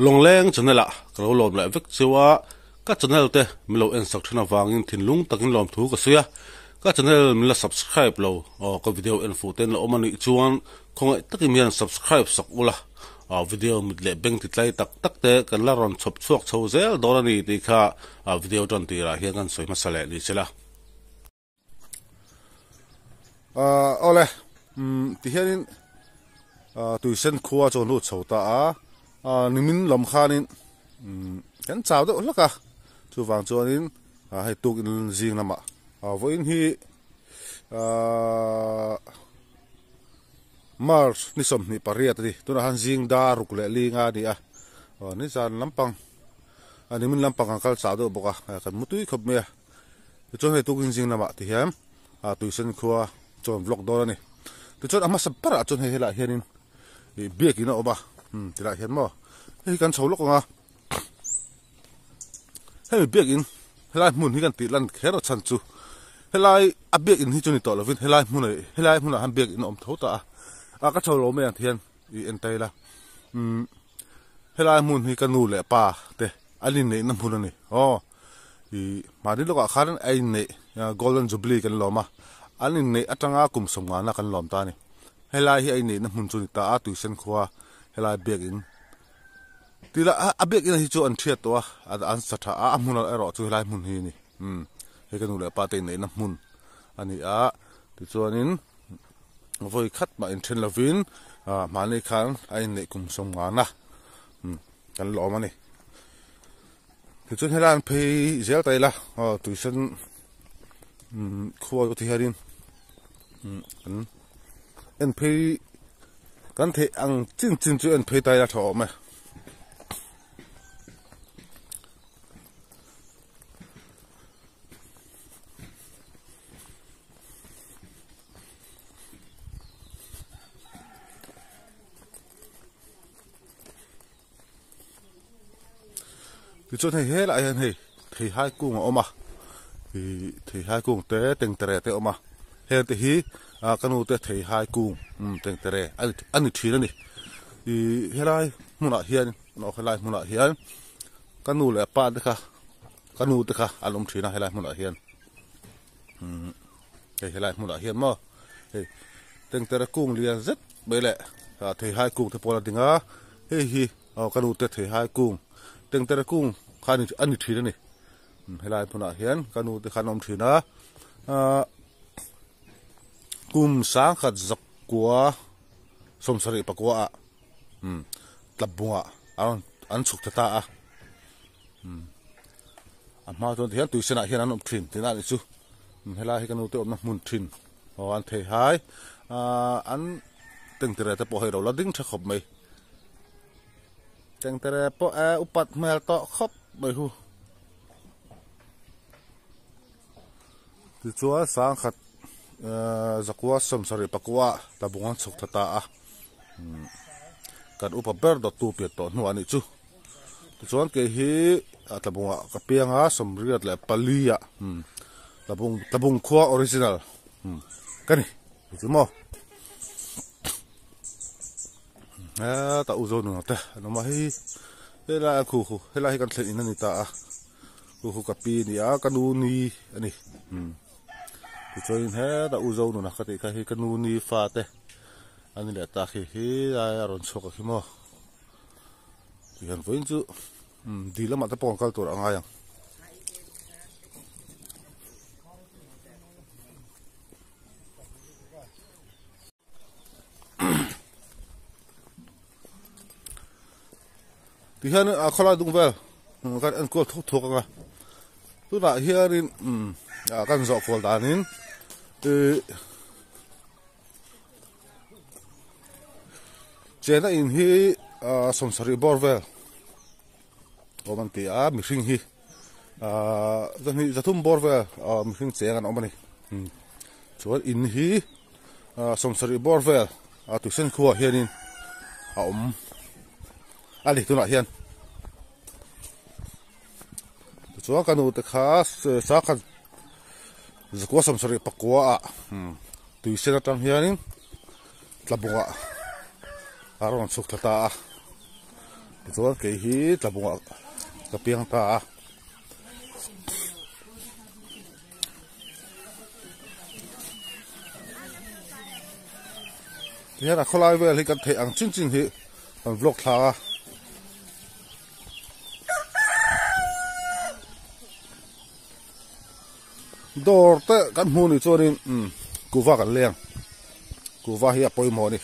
long leng channel a kalo lom la vek chewa ka channel te milo en sak thana wangin thinlung takin lom thu ka suya ka channel mila subscribe lo ka video en foten lo omani chuan khongai takimian subscribe sak ula video midle beng titlai tak tak te kan la ron chop chuak chho zel dorani ti kha video ton ti ra hian kan soi masale ni chela ole ti hianin tuition khuwa chon lu chhota nimin lam khanin kan chaw de laka chu wang chuanin hai tuk in jing lama voin hi mars ni som ni pariat di tuna han jing da ruk le li nga ni ni san lampang nimin lampang kal chaw de boka kan mutui khop me chon hai tuk in jing lama ti hiam tuition khuwa chon vlog do ni tu chon ama sapara chon he hela hianin biak ina oba tila hian mo hei kan chho lok nga hei biak in helai mun hi kan ti lan khero chan chu helai a biak in hi chuni to lovin helai mun han biak in om thota ka chho lo me an thian I entai la helai mun hi kan nu le pa te alin nei na mun ani mari lo ka kharan ai nei golden jubilee kan loma alin nei atanga kum somnga na kan lom ta ni helai hi ai nei na mun chuni ta tuition khuwa helai biak in tila a biak in hi chu an thiat to an satha mun ero chu helai mun hi ni he kan ule pa te nei na mun ani ti chuanin voi khat ma in then lovin mani khan ai nei kum somnga na kan lo ma ni ti chun helan phei zel tai la tuition khuwa ti harin en phei kan the ang chin chu en phei tai la tho ma ti chon he la yan he thei hai kung oma thei hai kung te teng tere te oma he te hi kanu te thei hai kung teng tere ani thina ni helai muna hian no helai muna hian kanu le pa de kha kanu te kha alom thina helai muna hian helai muna hian mo teng tere kung lian zet bele thei hai kung te pola dinga hi kanu te thei hai kung teng tere kung khani ani thina ni helai muna hian kanu te khanom thina kum sang khat zak kwa somsari pakwa tlabunga an chuk ta amma ton hian tuition hian an thin tina ni chu helai hi kanu te om na mun thin an thei hai an teng tere te po hei ro la ding tha khop mai teng tere po upat mel to khop mai hu ti chua sang khat zakwa somsari pakwa tabungan chuk thata kan upa ber do tu pe to nu ani chu chuan ke hi tabunga ka pianga somriat le palia tabung khuwa original kani chu mo ta uzo nu ta no ma hi hela khu hela hi kan thlen in ani ta khu ka pi ni kanu ni ani ti choin he da uzo nu na khati ka hi kanu ni fa te ani le ta hi ron chok hi mo ti han voin chu di lama ta pong kal tur anga yang ti han khola dung vel kan an ko thok anga tu na hiarin kan zo fol danin chena in hi somsari borvel oman ti mi hring hi zani zathum borvel mi hring chengan omani chuan in hi somsari borvel tuition khuwa hianin ali tuna hian chuan kanu te khas sa khat zakwa somsari pakwa tuition atam hianin tlabunga aron chuk thata chuan ke hi tlabunga ka piang ta hian a kholai vel hi kan thei ang chin chin hi an vlog thla dor te kan hmu ni chuanin kuwa kan leng kuwa hi a poimo ni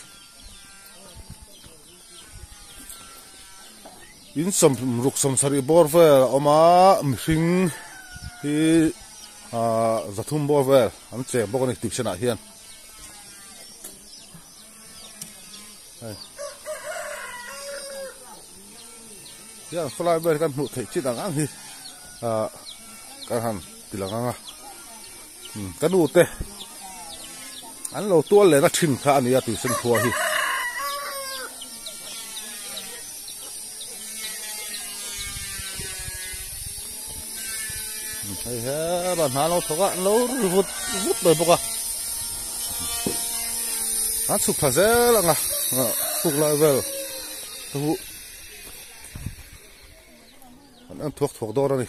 in som ruk som sari bor vel oma mhring hi zathum bor vel an che bok ani tik chana hian hian kholai vel kan hmu thei chi dang ang hi kan han tilang anga kan u te an lo tual le na thin kha ani a ti sen phua hi hay ha ban ha lo thoka lo vut doi boka an suk tha zel anga suk lai vel tu an thuak dor ani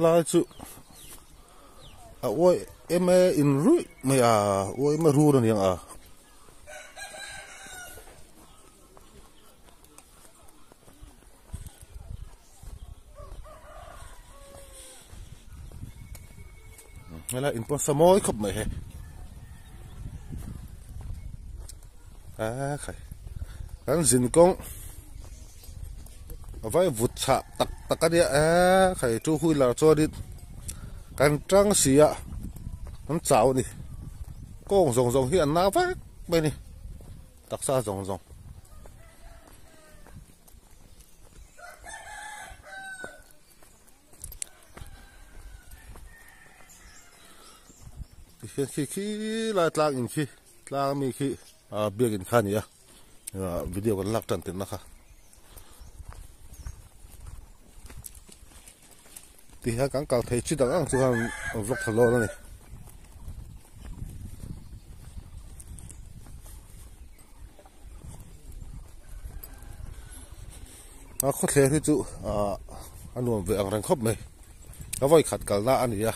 lai chu oi em in rui me oi me ru ran yang là in pon samoi khop mai he khai kan zin kong vai vut cha tak tak dia khai chu hui la cho dit kan trăng sia kan chao ni kong zong zong hi an na va mai ni tak sa zong zong khi lại tlang in khi tlang mi khi biếc in khan ya video kan lak tan tin na kha thì ha kang kal thei chi dang ang chu han vlog thalo na ni kho the hi chu anuam ve ang rang khop mai ka voi khat kal na ani ya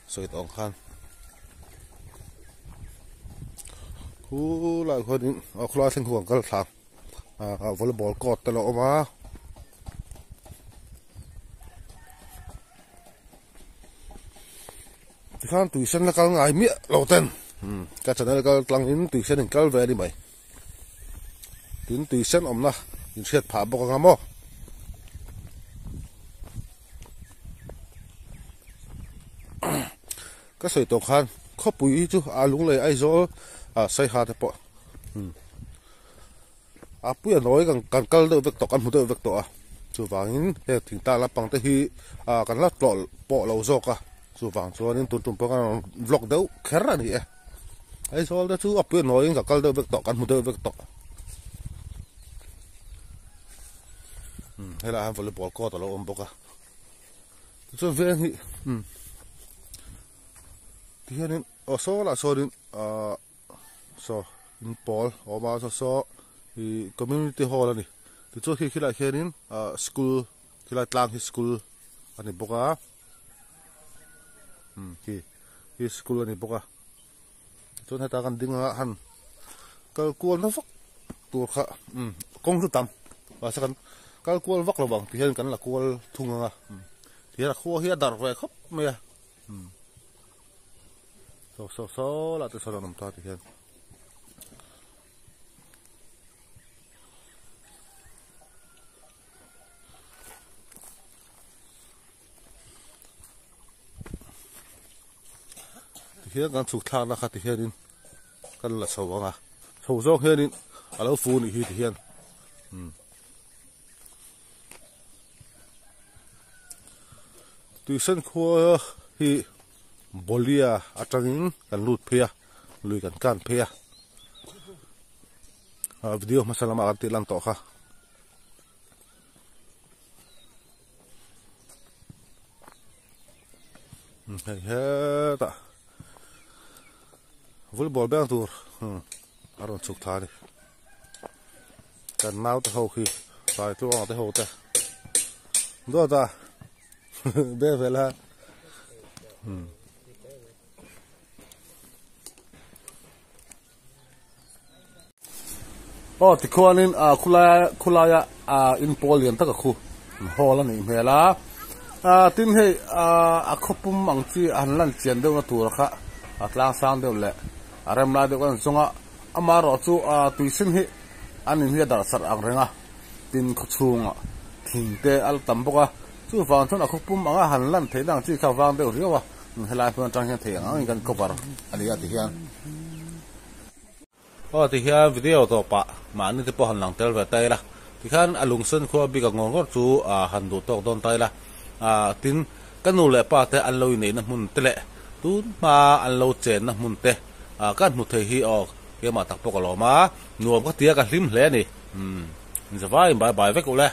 soi tong khan khu lại khoi din khoi thing huang kal thang volleyball court ta lo ma thì khan tùy sân là kal ngai mi lo ten ka chana la kal tlang in tùy sân in kal ve đi mai tin tùy sân om na in set pha bok nga mo ka soi to khan kho pui chu alung le ai zo sai ha te po pui noi kan kal do vek to kan mu do vek to chu wangin he thing ta la pang te hi kan la tlol po lo zo ka chu wang chuanin tun pa kan vlog deuh kher ani ai zo da chu pui noi ka kal do vek to kan mu do vek to hay là volleyball court lo om boka chu ve hi thì hiện số là số đến số in Paul ở bao số thì community hall này thì chỗ khi lại khi đến school khi lại lang hi school anh boka hi school anh boka chỗ này ta cần đinh han cái cuốn nó vắt tua khá công sự tầm và sẽ cần cái cuốn vắt là bằng thì hiện cần là cuốn thùng à thì là khu hiện đặt về khắp mày so là từ sau đó nằm to thì hiện kan chuk thla na kha ti hianin kan la so anga so zo hianin alo fu ni hi ti hian tuition khua hi bolia atangin kan lut phia lui kan phia video masalama kan ti lan to kha hết à volleyball bang tour aron chuk thani kan mau te ho khi sai tu te ho te do ta be vela thì con nên khulaya in Polian tất cả khu hồ là này mẹ là tin hay khopum ang chi an lan chen đâu nó tour kha lang sang đâu lệ ram la đâu con songa amaro chu tui sin hi an in hi dar sar ang renga tin khuchunga thingte al tamboka chu wang thon khopum anga han lan the dang chi kha wang đâu riwa helai pon tang hian the ang kan cover ali ati hian thì hiện video đó pa mà anh thì bỏ hàng lang tel về tay là thì khán alung sơn khoa bị cái ngon ngót chú hành đồ tóc đòn tay là tin cái nụ lệ pa te anh lôi này nó muốn tệ tu mà anh lôi chén nó muốn tệ cái một thời hi cái mà tập bỏ cái lò má nuông cái tia cái lim lẽ này giờ vai bài bài với cô lẽ